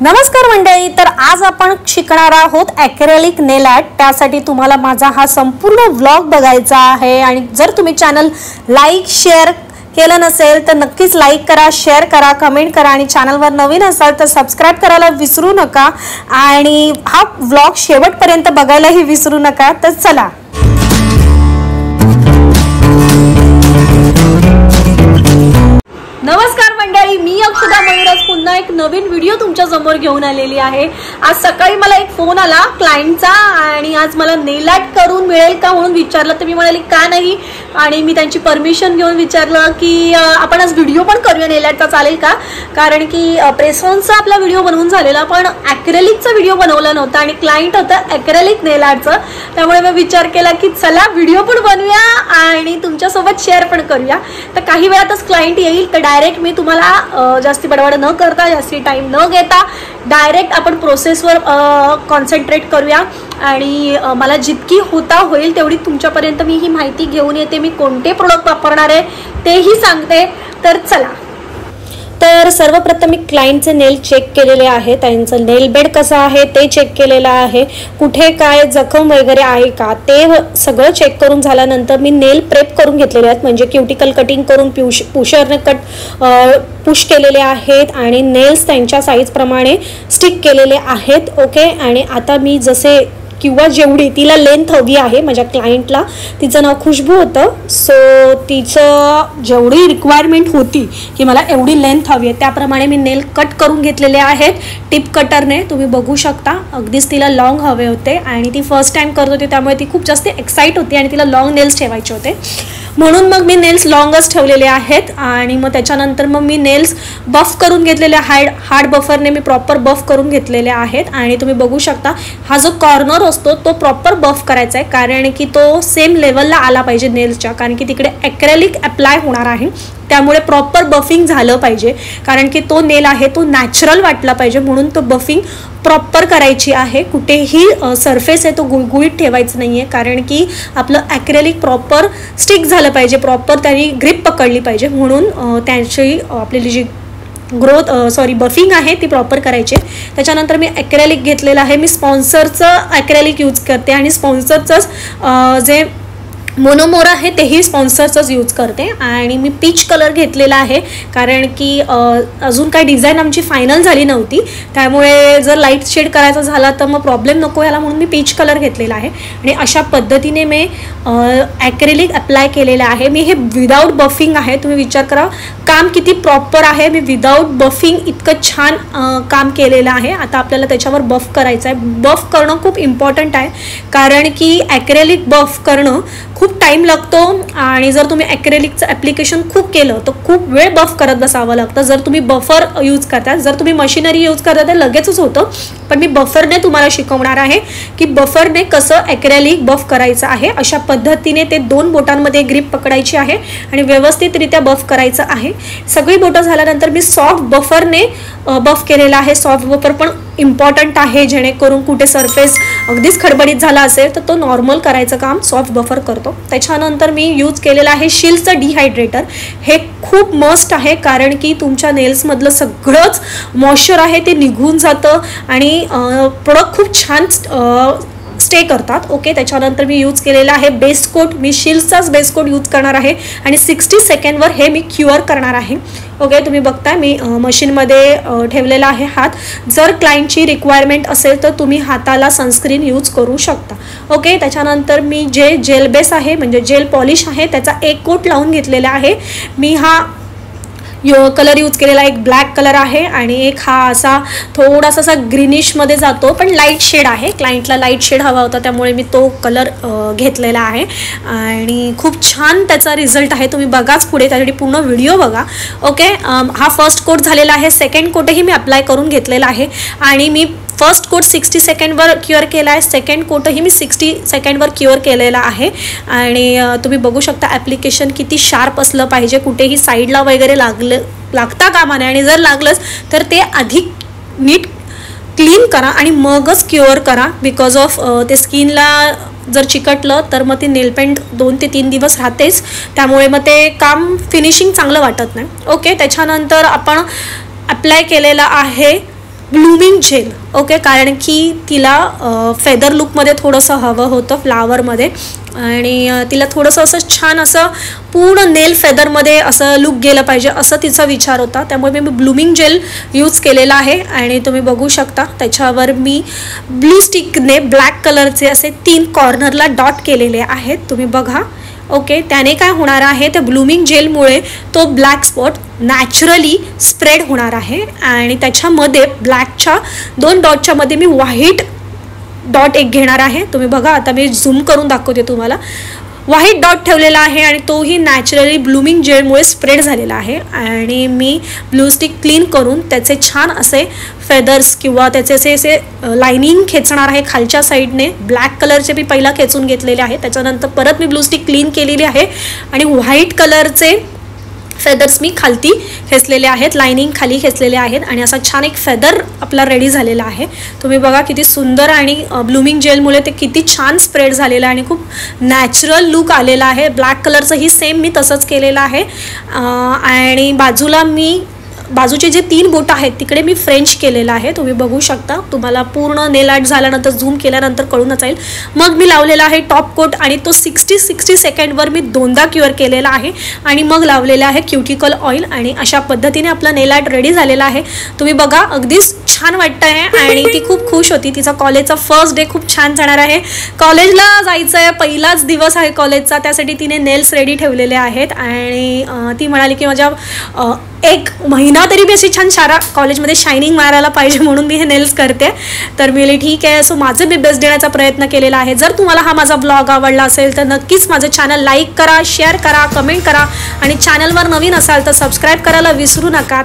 नमस्कार मंडळी, तर आज आपण शिकणार आहोत ॲक्रेलिक नेल आर्ट। त्यासाठी तुम्हाला माझा हा संपूर्ण व्लॉग बघायचा आहे आणि जर तुम्ही चॅनल लाईक शेअर केलं नसेल तर नक्कीच लाईक करा, शेअर करा, कमेंट करा आणि चॅनलवर नवीन असाल तर सबस्क्राइब करायला विसरू नका आणि हा व्लॉग शेवटपर्यंत बघायलाही विसरू नका। तर चला, नमस्कार मंडळी, मी अक्षदा मयूरज पुन्हा एक नवीन व्हिडिओ तुमच्या समोर घेऊन आलेली आहे। आज सकाळी मला एक फोन आला क्लायंटचा आणि आज मला नेल आर्ट करून मिळेल का म्हणून विचारलं, तर मी म्हणाली का नाही, आणि मी त्यांची परमिशन घेऊन विचारलं की आपण आज व्हिडिओ पण करूया नेल आर्टचा, चालेल का? कारण की प्रेसॉनचा आपला व्हिडिओ बनवून झालेला पण ॲक्रेलिकचा व्हिडिओ बनवला नव्हता आणि क्लायंट होता ॲक्रेलिक नेल आर्टचं, त्यामुळे मी विचार केला की चला व्हिडिओ पण बनवूया आणि तुमच्यासोबत शेअर पण करूया। तर काही वेळातच क्लायंट येईल, तर डायरेक्ट मी तुम्हाला जास्ती बडबड न करता, जास्ती टाइम न घेता डायरेक्ट आपण प्रोसेसवर कॉन्सन्ट्रेट करूया आणि मला जितकी होता होईल तेवढी तुमच्यापर्यंत मी ही माहिती घेऊन येते। मी कोणते प्रोडक्ट वापरणार आहे तेही सांगते। तर चला, तर सर्वप्रथम मी क्लायंटचे नेल चेक केलेले आहे, त्यांचं नेल बेड कसं आहे ते चेक केलेलं आहे, कुठे काय जखम वगैरे आहे का ते सगळं चेक करून झाल्यानंतर मी नेल प्रेप करून घेतलेले आहेत, म्हणजे क्युटिकल कटिंग करून पुशरने पुश केलेले आहेत आणि नेल्स त्यांच्या साईजप्रमाणे स्टिक केलेले आहेत। ओके, आणि आता मी जसे किंवा जेवढी तिला लेंथ हवी आहे, माझ्या क्लायंटला तिचं नाव खुशबू होतं, सो तिचं जेवढी रिक्वायरमेंट होती की मला एवढी लेंथ हवी आहे त्याप्रमाणे मी नेल कट करून घेतलेले आहेत टिप कटरने। तुम्ही बघू शकता, अगदीच तिला लॉंग हवे होते आणि ती फर्स्ट टाइम करत होती त्यामुळे ती खूप जास्त एक्साइट होती आणि तिला लॉंग नेल्स ठेवायचे होते, म्हणून मग मी नेल्स लॉंगच ठेवलेले आहेत। आणि मग त्याच्यानंतर मग मी नेल्स बफ करून घेतलेले, हार्ड बफरने मी प्रॉपर बफ करून घेतलेले आहेत आणि तुम्ही बघू शकता हा जो कॉर्नर असतो तो प्रॉपर बफ करायचा आहे, कारण की तो सेम लेवलला आला पाहिजे नेल्सच्या, कारण की तिकडे ॲक्रेलिक अप्लाय होणार आहे त्यामुळे प्रॉपर बफिंग झालं पाहिजे, कारण की तो नेल आहे तो नॅचरल वाटला पाहिजे, म्हणून तो बफिंग प्रॉपर करायची आहे। कुठेही सरफेस आहे तो गुळगुळीत ठेवायचं नाही आहे, कारण की आपलं ॲक्रेलिक प्रॉपर स्टिक झालं पाहिजे, प्रॉपर त्यांनी ग्रिप पकडली पाहिजे, म्हणून त्याची आपली जी बफिंग आहे ती प्रॉपर करायची। त्याच्यानंतर मी ॲक्रेलिक घेतलेलं आहे, मी स्पॉन्सरचं ॲक्रेलिक यूज करते आणि स्पॉन्सरचंच जे मोनोमोर आहे तेही स्पॉन्सरचंच यूज करते आणि मी पीच कलर घेतलेला आहे, कारण की अजून काही डिझाईन आमची फायनल झाली नव्हती, त्यामुळे जर लाईट शेड करायचा झाला तर मग प्रॉब्लेम नको याला, म्हणून मी पीच कलर घेतलेला आहे आणि अशा पद्धतीने मी ॲक्रेलिक अप्लाय केलेलं आहे। मी हे विदाऊट बफिंग आहे, तुम्ही विचार करा काम किती प्रॉपर आहे, मी विदाऊट बफिंग इतकं छान काम केलेलं आहे। आता आपल्याला त्याच्यावर बफ करायचं आहे, बफ करणं खूप इम्पॉर्टंट आहे, कारण की ॲक्रेलिक बफ करणं खूप टाइम लागतो आणि जर तुम्ही ॲक्रेलिकचं ॲप्लिकेशन खूप केलं तर खूप वेळ बफ करत बसावं लागतं। जर तुम्ही बफर यूज करता, जर तुम्ही मशिनरी यूज करता तर लगेचच होतं, पण मी बफरने तुम्हाला शिकवणार आहे की बफरने कसं ॲक्रेलिक बफ करायचं आहे। अशा पद्धतीने ते दोन बोटांमध्ये ग्रिप पकडायची आहे आणि व्यवस्थितरित्या बफ करायचं आहे। सगळी बोटं झाल्यानंतर मी सॉफ्ट बफरने बफ केलेला आहे। सॉफ्ट बफर पण इम्पॉर्टंट आहे, जेणेकरून कुठे सरफेस अगदीच खडबडीत झाला असेल तर तो नॉर्मल करायचं काम सॉफ्ट बफर करतो। त्याच्यानंतर मी यूज केलेला आहे शिल्डचं डिहायड्रेटर, हे खूप मस्ट आहे, कारण की तुमच्या नेल्समधलं सगळंच मॉइश्चर आहे ते निघून जातं आणि प्रोडक्ट खूप छान स्टे करतात। ओके, त्याच्यानंतर मी यूज केलेला आहे बेस कोट, मी शिल्डचाच बेस कोट यूज करणार आहे आणि 60 सेकंडवर हे मी क्युअर करणार आहे। ओके, तुम्ही बघताय मी मशीनमध्ये ठेवलेला आहे हात, जर क्लायंटची रिक्वायरमेंट असेल तर तुम्ही हाताला सनस्क्रीन यूज करू शकता। ओके, त्याच्यानंतर मी जे जेल बेस आहे म्हणजे जेल पॉलिश आहे त्याचा एक कोट लावून घेतलेला आहे। मी हा कलर यूज केलेला एक ब्लॅक कलर आहे आणि एक हा असा थोडासा असा ग्रीनिशमध्ये जातो पण लाईट शेड आहे, क्लायंटला लाईट शेड हवा होता त्यामुळे मी तो कलर घेतलेला आहे आणि खूप छान त्याचा रिझल्ट आहे, तुम्ही बघाच पुढे, त्यासाठी पूर्ण व्हिडिओ बघा। ओके, हा फर्स्ट कोट झालेला आहे, सेकंड कोटही मी अप्लाय करून घेतलेला आहे आणि मी फर्स्ट कोट 60 सेकंडवर क्युअर केला आहे, सेकंड कोटही मी 60 सेकंडवर क्युअर केलेला आहे आणि तुम्ही बघू शकता ॲप्लिकेशन किती शार्प असलं पाहिजे, कुठेही साईडला वगैरे लागता कामा नये आणि जर लागलंच तर ते अधिक नीट क्लीन करा आणि मगच क्युअर करा, बिकॉज ऑफ ते स्किनला जर चिकटलं तर मग ते नेल पेंट 2 ते 3 दिवस राहतेच, त्यामुळे मग ते काम फिनिशिंग चांगलं वाटत नाही। ओके, त्याच्यानंतर आपण अप्लाय केलेला आहे ब्लूमिंग जेल. ओके, कारण की तिला फेदर लुकमध्ये थोडंसं हवं होतं, फ्लावरमध्ये, आणि तिला थोडंसं असं छान असं पूर्ण नेल फेदरमध्ये असं लुक गेलं पाहिजे असं तिचा विचार होता. त्यामुळे मी ब्लूमिंग जेल यूज केलेला आहे आणि तुम्ही बघू शकता त्याच्यावर मी ब्लू स्टिकने ब्लॅक कलरचे असे 3 कॉर्नरला डॉट केलेले आहेत. तुम्ही बघा. ओके, त्याने काय होणार आहे, त्या ब्लूमिंग जेलमुळे तो ब्लॅक स्पॉट नॅचरली स्प्रेड होणार आहे आणि त्याच्यामध्ये ब्लॅकच्या 2 डॉटच्या मध्ये मी व्हाईट डॉट एक घेणार आहे. तुम्ही बघा, आता मी झूम करून दाखवते तुम्हाला. व्हाईट डॉट ठेवलेला आहे आणि तोही नॅचरली ब्लूमिंग जेलमुळे स्प्रेड झालेला आहे. आणि मी ब्लू स्टिक क्लीन करून त्याचे छान असे फेदर्स किंवा त्याचे असे लाइनिंग खेचणार आहे खालच्या साईडने. ब्लॅक कलरचे मी पहिला खेचून घेतलेले आहे, त्याच्यानंतर परत मी ब्लू स्टिक क्लीन केलेली आहे आणि व्हाईट कलरचे फेदर्स मी खालती खेचलेले आहेत, लाइनिंग खाली खेचलेले आहेत आणि असा छान एक फेदर आपला रेडी झालेला आहे. तुम्ही बघा किती सुंदर आणि ब्लूमिंग जेलमुळे ते किती छान स्प्रेड झालेलं आहे आणि खूप नॅचरल लुक आलेला आहे. ब्लॅक कलरचंही सेम मी तसंच केलेलं आहे. आणि बाजूचे जे 3 बोट आहेत तिकडे मी फ्रेंच केलेलं आहे. तुम्ही बघू शकता, तुम्हाला पूर्ण नेल आर्ट झाल्यानंतर झूम केल्यानंतर कळूनच जाईल. मग मी लावलेला आहे टॉप कोट आणि तो 60 सेकंडवर मी 2दा क्युअर केलेला आहे आणि मग लावलेला आहे क्युटिकल ऑइल आणि अशा पद्धतीने आपला नेल आर्ट रेडी झालेला आहे. तुम्ही बघा, अगदीच छान वाटतं आहे आणि ती खूप खुश होती. तिचा कॉलेजचा फर्स्ट डे खूप छान जाणार आहे. कॉलेजला जायचं आहे, पहिलाच दिवस आहे कॉलेजचा, त्यासाठी तिने नेल्स रेडी ठेवलेले आहेत आणि ती म्हणाली की माझ्या 1 महिना तरी मी अशी छान कॉलेजमध्ये शायनिंग मारायला पाहिजे म्हणून मी हे नेल्स करते. तर मी ठीक आहे, सो माझं मी बेस्ट देण्याचा प्रयत्न केलेला आहे. जर तुम्हाला हा माझा ब्लॉग आवडला असेल तर नक्कीच माझं चॅनल लाईक करा, शेअर करा, कमेंट करा आणि चॅनलवर नवीन असाल तर सबस्क्राईब करायला विसरू नका.